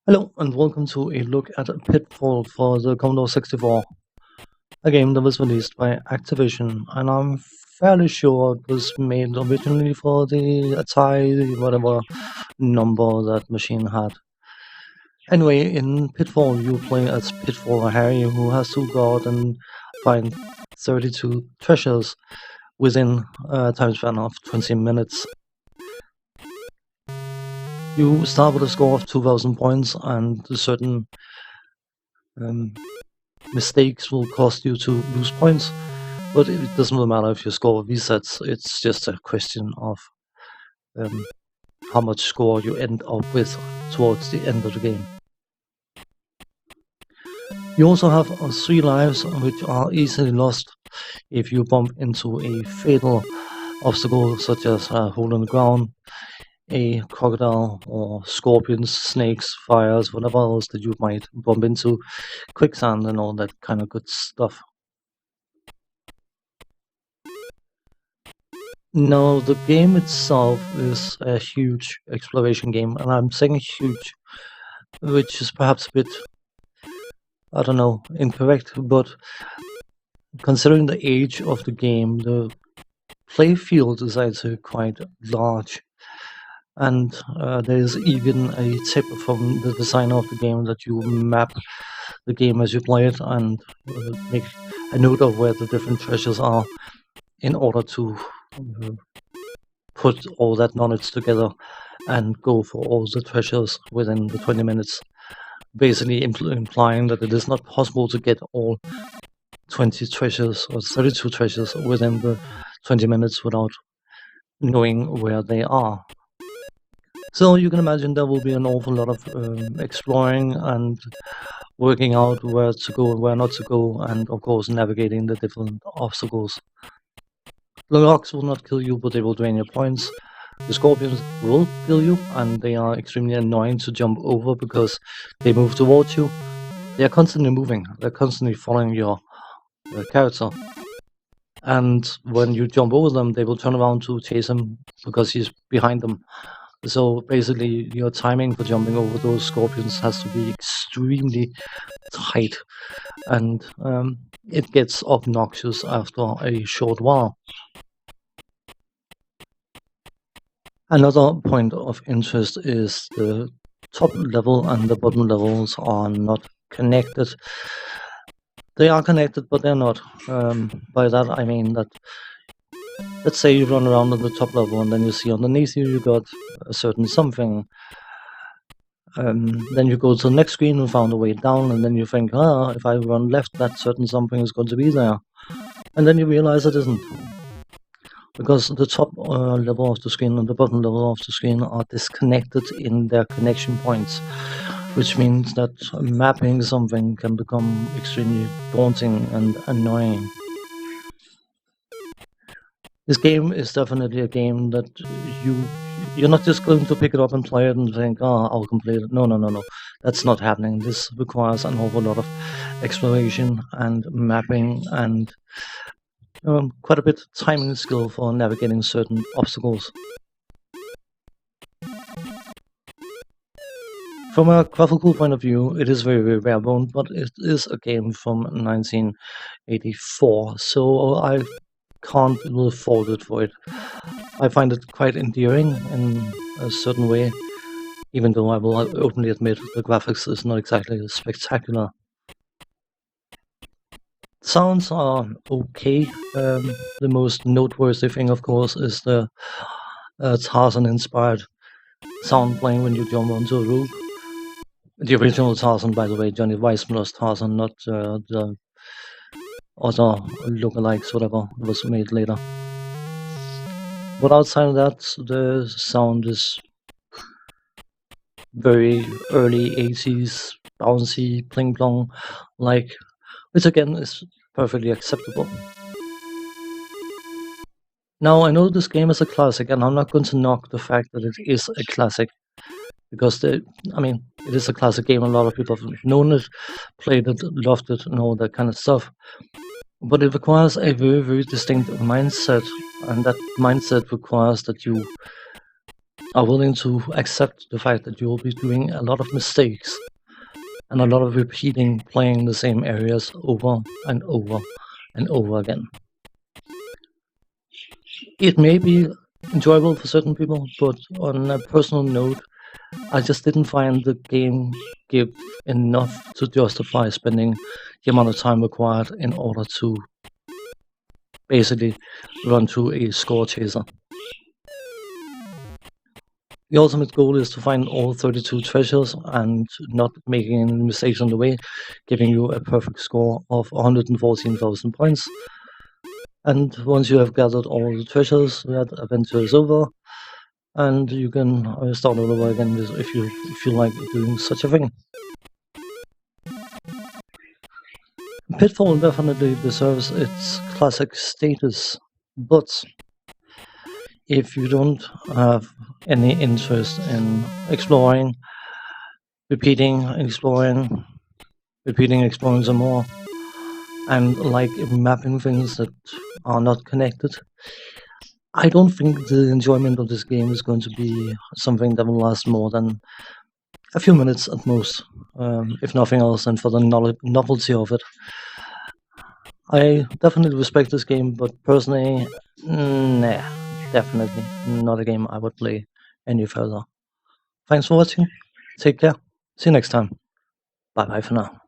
Hello and welcome to a look at Pitfall for the Commodore 64, a game that was released by Activision, and I'm fairly sure it was made originally for the Atari, whatever number that machine had. Anyway, in Pitfall you play as Pitfall Harry, who has to go out and find 32 treasures within a time span of 20 minutes. You start with a score of 2,000 points, and certain mistakes will cost you to lose points, but it doesn't really matter if your score resets. It's just a question of how much score you end up with towards the end of the game. You also have 3 lives, which are easily lost if you bump into a fatal obstacle such as a hole in the ground, a crocodile, or scorpions, snakes, fires, whatever else that you might bump into, quicksand and all that kind of good stuff. No, the game itself is a huge exploration game, and I'm saying huge, which is perhaps a bit, I don't know, incorrect, but considering the age of the game, the play field is actually quite large. And there's even a tip from the designer of the game that you map the game as you play it and make a note of where the different treasures are in order to put all that knowledge together and go for all the treasures within the 20 minutes. Basically implying that it is not possible to get all 20 treasures or 32 treasures within the 20 minutes without knowing where they are. So you can imagine there will be an awful lot of exploring and working out where to go and where not to go, and of course navigating the different obstacles. The rocks will not kill you, but they will drain your points. The scorpions will kill you, and they are extremely annoying to jump over because they move towards you. They are constantly moving, they're constantly following your character. And when you jump over them, they will turn around to chase him because he's behind them. So basically, your timing for jumping over those scorpions has to be extremely tight, and it gets obnoxious after a short while. Another point of interest is the top level and the bottom levels are not connected. They are connected, but they're not. By that I mean that, let's say you run around on the top level and then you see underneath you got a certain something. Then you go to the next screen and found a way down, and then you think, if I run left, that certain something is going to be there. And then you realize it isn't. Because the top level of the screen and the bottom level of the screen are disconnected in their connection points, which means that mapping something can become extremely daunting and annoying. This game is definitely a game that you're not just going to pick it up and play it and think, I'll complete it. No. That's not happening. This requires an awful lot of exploration and mapping and quite a bit of timing skill for navigating certain obstacles. From a graphical point of view, it is very, very bare-boned, but it is a game from 1984, so I can't really fault it for it. I find it quite endearing in a certain way, even though I will openly admit the graphics is not exactly spectacular. Sounds are okay. The most noteworthy thing, of course, is the Tarzan-inspired sound playing when you jump onto a roof. The original Tarzan, by the way, Johnny Weissmuller's Tarzan, not the other lookalikes, whatever was made later. But outside of that, the sound is very early 80s, bouncy, pling-plong, which again is perfectly acceptable. Now, I know this game is a classic, and I'm not going to knock the fact that it is a classic, because it is a classic game. A lot of people have known it, played it, loved it, and all that kind of stuff. But it requires a very, very distinct mindset, and that mindset requires that you are willing to accept the fact that you will be doing a lot of mistakes and a lot of repeating playing the same areas over and over and over again. It may be enjoyable for certain people, but on a personal note, I just didn't find the game give enough to justify spending the amount of time required in order to basically run through a score chaser. The ultimate goal is to find all 32 treasures and not making any mistakes on the way, giving you a perfect score of 114,000 points. And once you have gathered all the treasures, that adventure is over, and you can start all over again if you feel like doing such a thing. Pitfall definitely deserves its classic status, but if you don't have any interest in exploring, repeating, exploring some more, and like mapping things that are not connected, I don't think the enjoyment of this game is going to be something that will last more than a few minutes at most, if nothing else, and for the novelty of it. I definitely respect this game, but personally, nah, definitely not a game I would play any further. Thanks for watching. Take care. See you next time. Bye bye for now.